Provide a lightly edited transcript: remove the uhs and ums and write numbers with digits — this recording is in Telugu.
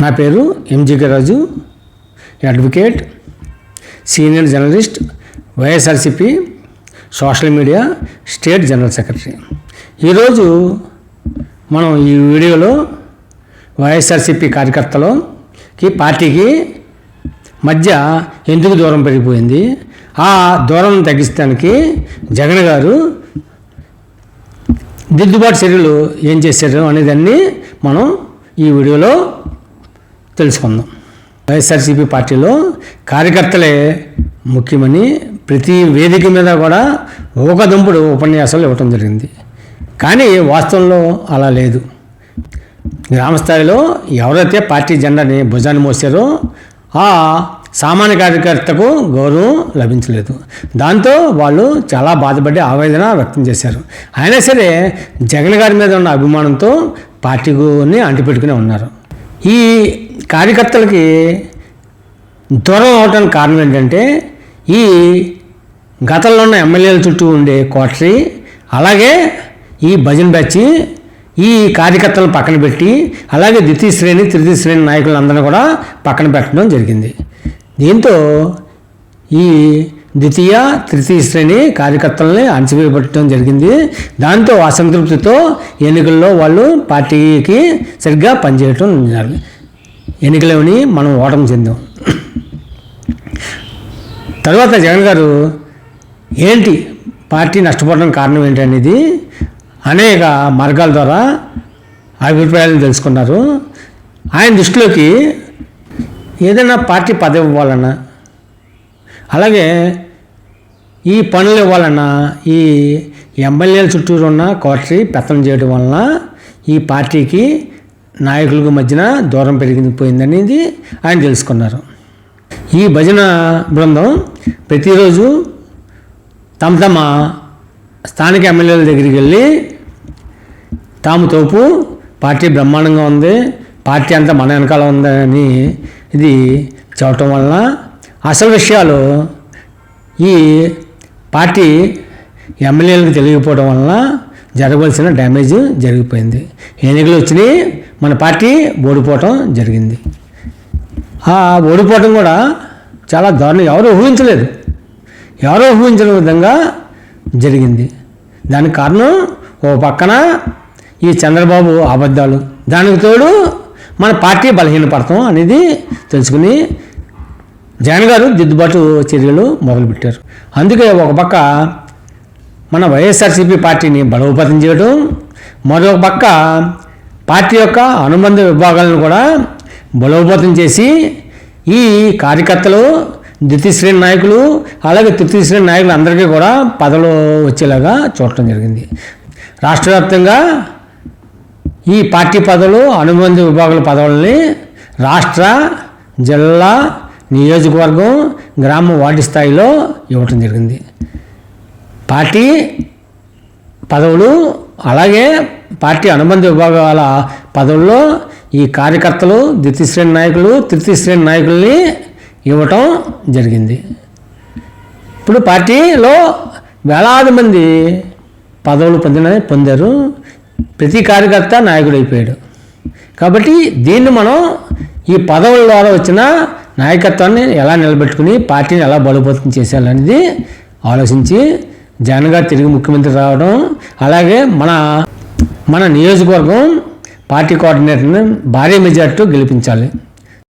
నా పేరు MGK Raju, advocate, senior journalist, YSRCP social media state general secretary. ఈరోజు మనం ఈ వీడియోలో వైఎస్ఆర్సీపీ కార్యకర్తలకి పార్టీకి మధ్య ఎందుకు దూరం పెరిగిపోయింది, ఆ దూరం తగ్గించడానికి జగన్ గారు దిద్దుబాటు చర్యలు ఏం చేశారు అనేదాన్ని మనం ఈ వీడియోలో తెలుసుకుందాం. వైఎస్ఆర్సీపీ పార్టీలో కార్యకర్తలే ముఖ్యమని ప్రతి వేదిక మీద కూడా ఊకదుంపుడు ఉపన్యాసాలు ఇవ్వటం జరిగింది. కానీ వాస్తవంలో అలా లేదు. గ్రామస్థాయిలో ఎవరైతే పార్టీ జెండాని భుజాన్ని మోసారో ఆ సామాన్య కార్యకర్తకు గౌరవం లభించలేదు. దాంతో వాళ్ళు చాలా బాధపడి ఆవేదన వ్యక్తం చేశారు. అయినా సరే జగన్ గారి మీద ఉన్న అభిమానంతో పార్టీని అంటిపెట్టుకుని ఉన్నారు. ఈ కార్యకర్తలకి దూరం అవడానికి కారణం ఏంటంటే ఈ గతంలో ఉన్న ఎమ్మెల్యేల చుట్టూ ఉండే కోటరీ, అలాగే ఈ భజన్ బ్యాచ్ ఈ కార్యకర్తలను పక్కన పెట్టి, అలాగే ద్వితీయ శ్రేణి తృతీయ శ్రేణి నాయకులందరినీ కూడా పక్కన పెట్టడం జరిగింది. దీంతో ఈ ద్వితీయ తృతీయ శ్రేణి కార్యకర్తలని అణచివేయబట్టడం జరిగింది. దాంతో అసంతృప్తితో ఎన్నికల్లో వాళ్ళు పార్టీకి సరిగ్గా పనిచేయటం జరిగింది. ఎన్నికలోని మనం ఓటమి చెందాం. తర్వాత జగన్ గారు ఏంటి పార్టీ నష్టపోవడానికి కారణం ఏంటి అనేది అనేక మార్గాల ద్వారా అభిప్రాయాలను తెలుసుకున్నారు. ఆయన దృష్టిలోకి ఏదైనా పార్టీ పదవి ఇవ్వాలన్నా, అలాగే ఈ పనులు ఇవ్వాలన్నా ఈ ఎమ్మెల్యేల చుట్టూరు ఉన్న కోటరీ పెత్తనం చేయడం వలన ఈ పార్టీకి నాయకులకు మధ్యన దూరం పెరిగిపోయిందనేది ఆయన తెలుసుకున్నారు. ఈ భజన బృందం ప్రతిరోజు తమ తమ స్థానిక ఎమ్మెల్యేల దగ్గరికి వెళ్ళి తాము తోపు పార్టీ బ్రహ్మాండంగా ఉంది, పార్టీ అంతా మన వెనకాల ఉందని ఇది చెప్పటం వలన అసలు విషయాలు ఈ పార్టీ ఎమ్మెల్యేలకు తెలియకపోవడం వలన జరగవలసిన డ్యామేజ్ జరిగిపోయింది. ఎన్నికలు వచ్చినాయి, మన పార్టీ ఓడిపోవటం జరిగింది. ఆ ఓడిపోవటం కూడా చాలా దారుణం, ఎవరో ఊహించని విధంగా జరిగింది. దానికి కారణం ఓ పక్కన ఈ చంద్రబాబు అబద్ధాలు, దానికి తోడు మన పార్టీ బలహీనపడతాం అనేది తెలుసుకుని జగన్ గారు దిద్దుబాటు చర్యలు మొదలుపెట్టారు. అందుకే ఒక పక్క మన వైఎస్ఆర్సీపీ పార్టీని బలోపేతం చేయడం, మరొక పక్క పార్టీ యొక్క అనుబంధ విభాగాలను కూడా బలోపేతం చేసి ఈ కార్యకర్తలు, ద్వితీయ శ్రేణి నాయకులు, అలాగే తృతీయ శ్రేణి నాయకులు అందరికీ కూడా పదవులు వచ్చేలాగా చూడటం జరిగింది. రాష్ట్ర వ్యాప్తంగా ఈ పార్టీ పదవులు, అనుబంధ విభాగాల పదవులని రాష్ట్ర, జిల్లా, నియోజకవర్గం, గ్రామ, వార్డు స్థాయిలో ఇవ్వటం జరిగింది. పార్టీ పదవులు అలాగే పార్టీ అనుబంధ విభాగాల పదవుల్లో ఈ కార్యకర్తలు, ద్వితీయ శ్రేణి నాయకులు, తృతీయ శ్రేణి నాయకుల్ని ఇవ్వటం జరిగింది. ఇప్పుడు పార్టీలో వేలాది మంది పదవులు పొందారు. ప్రతి కార్యకర్త నాయకుడు అయిపోయాడు. కాబట్టి దీన్ని మనం ఈ పదవుల ద్వారా వచ్చిన నాయకత్వాన్ని ఎలా నిలబెట్టుకుని పార్టీని ఎలా బలోపేతం చేసేయాలనేది ఆలోచించి జగన్ గారు తిరిగి ముఖ్యమంత్రి రావడం, అలాగే మన నియోజకవర్గం పార్టీ కోఆర్డినేటర్ని భారీ మెజార్టీతో గెలిపించాలి.